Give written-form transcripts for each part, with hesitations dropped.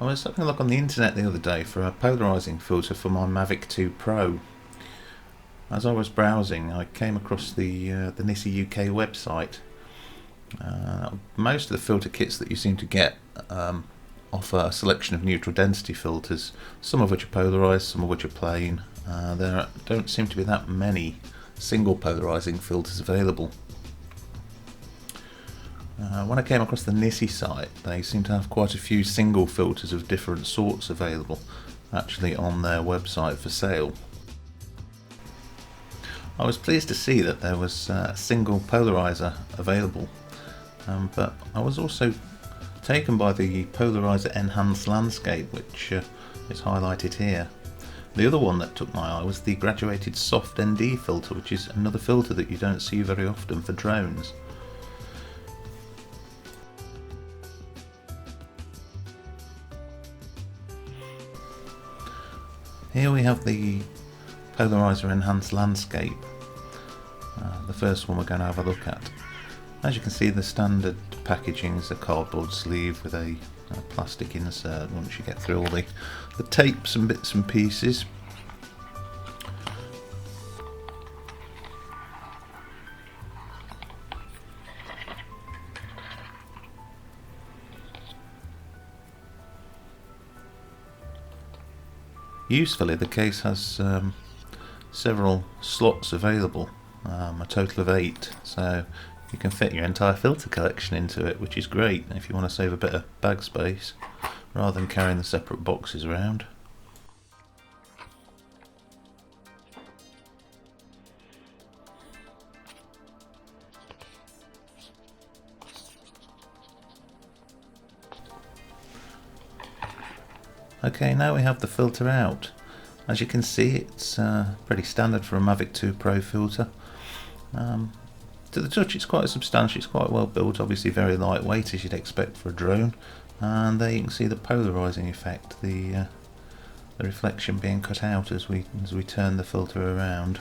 I was having a look on the internet the other day for a polarizing filter for my Mavic 2 Pro. As I was browsing, I came across the Nissi UK website. Most of the filter kits that you seem to get offer a selection of neutral density filters, some of which are polarized, some of which are plain. There don't seem to be that many single polarizing filters available. When I came across the Nissi site, they seem to have quite a few single filters of different sorts available actually on their website for sale. I was pleased to see that there was a single polarizer available, but I was also taken by the Polarizer Enhanced Landscape, which is highlighted here. The other one that took my eye was the graduated soft ND filter, which is another filter that you don't see very often for drones. Here we have the Polarizer Enhanced Landscape, the first one we're going to have a look at. As you can see, the standard packaging is a cardboard sleeve with a plastic insert once you get through all the tapes and bits and pieces. Usefully, the case has several slots available, a total of 8, so you can fit your entire filter collection into it, which is great if you want to save a bit of bag space rather than carrying the separate boxes around. Okay, now we have the filter out. As you can see, it's pretty standard for a Mavic 2 Pro filter. To the touch, it's quite substantial, it's quite well built, obviously very lightweight as you'd expect for a drone. And there you can see the polarizing effect, the reflection being cut out as we turn the filter around.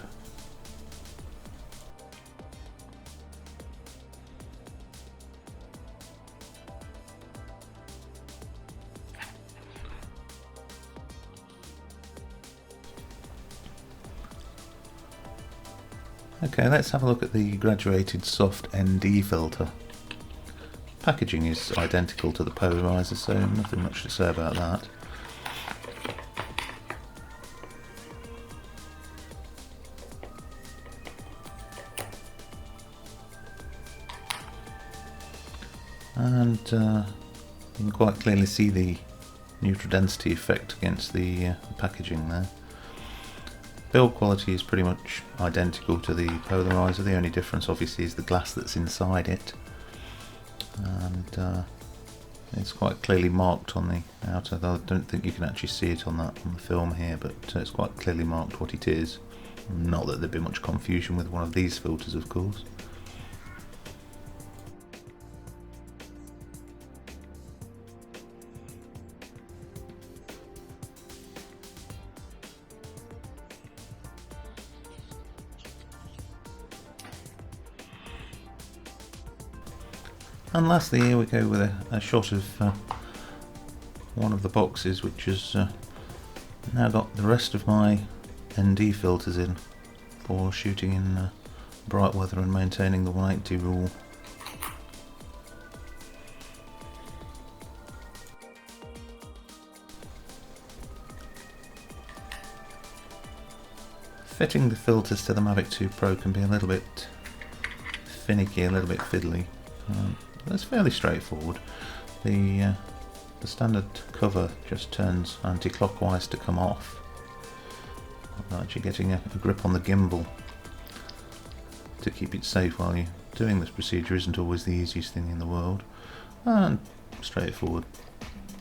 Okay, let's have a look at the graduated soft ND filter. Packaging is identical to the Polarizer, so nothing much to say about that. And you can quite clearly see the neutral density effect against the packaging there. Build quality is pretty much identical to the Polarizer, the only difference obviously is the glass that's inside it. And it's quite clearly marked on the outer, though I don't think you can actually see it on the film here, but it's quite clearly marked what it is. Not that there'd be much confusion with one of these filters, of course. And lastly, here we go with a shot of one of the boxes, which has now got the rest of my ND filters in for shooting in bright weather and maintaining the 180 rule. Fitting the filters to the Mavic 2 Pro can be a little bit finicky, a little bit fiddly. That's fairly straightforward. The standard cover just turns anti-clockwise to come off. Actually getting a grip on the gimbal to keep it safe while you're doing this procedure isn't always the easiest thing in the world. And straightforward.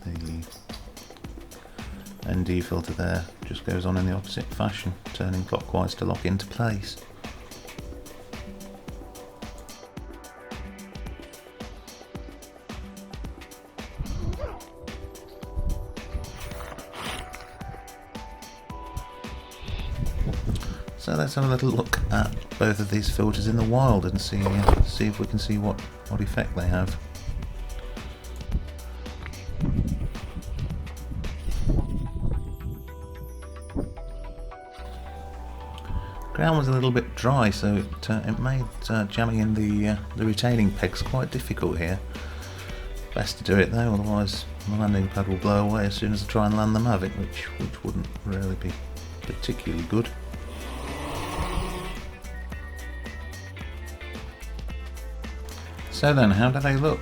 The ND filter there just goes on in the opposite fashion, turning clockwise to lock into place. So let's have a little look at both of these filters in the wild and see if we can see what effect they have. ground was a little bit dry, so it made jamming in the retaining pegs quite difficult here. Best to do it though, otherwise the landing pad will blow away as soon as I try and land the Mavic, which wouldn't really be particularly good. So then, how do they look?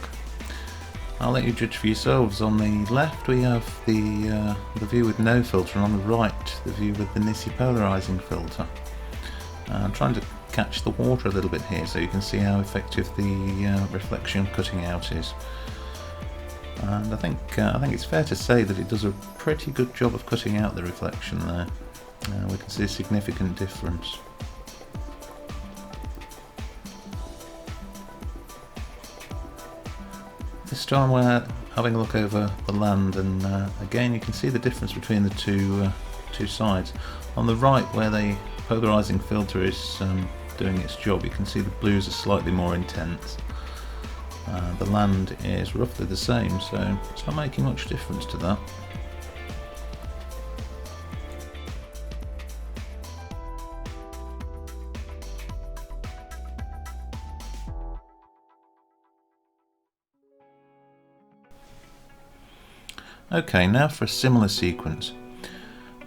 I'll let you judge for yourselves. On the left we have the view with no filter, and on the right the view with the Nissi polarizing filter. I'm trying to catch the water a little bit here so you can see how effective the reflection cutting out is. And I think it's fair to say that it does a pretty good job of cutting out the reflection there. We can see a significant difference. This time we're having a look over the land, and again you can see the difference between the two sides. On the right, where the polarizing filter is doing its job, you can see the blues are slightly more intense. The land is roughly the same, so it's not making much difference to that. Okay, now for a similar sequence.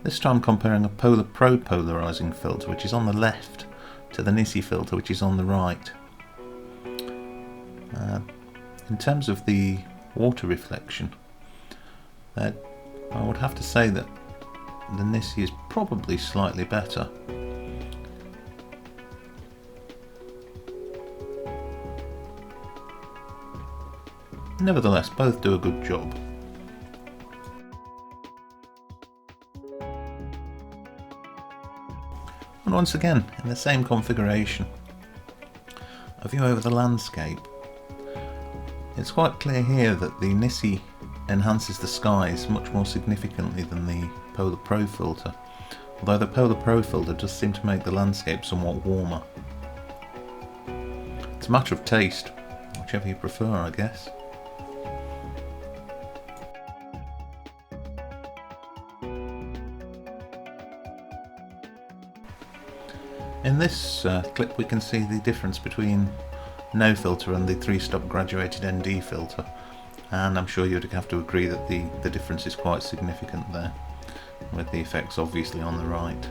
This time comparing a Polar Pro polarizing filter, which is on the left, to the Nissi filter, which is on the right. In terms of the water reflection, I would have to say that the Nissi is probably slightly better. Nevertheless, both do a good job. And once again, in the same configuration, a view over the landscape. It's quite clear here that the Nissi enhances the skies much more significantly than the Polar Pro filter, although the Polar Pro filter does seem to make the landscape somewhat warmer. It's a matter of taste, whichever you prefer, I guess. In this clip we can see the difference between no filter and the 3-stop graduated ND filter, and I'm sure you'd have to agree that the difference is quite significant there, with the effects obviously on the right.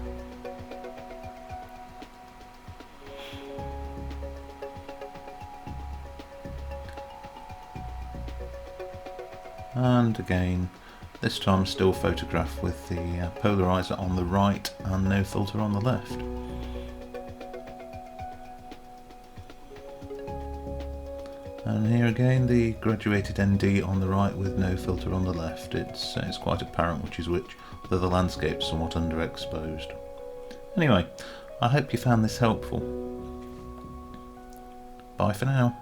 And again, this time still photographed with the polarizer on the right and no filter on the left. And here again, the graduated ND on the right with no filter on the left. It's quite apparent which is which, though the landscape's somewhat underexposed. Anyway, I hope you found this helpful. Bye for now.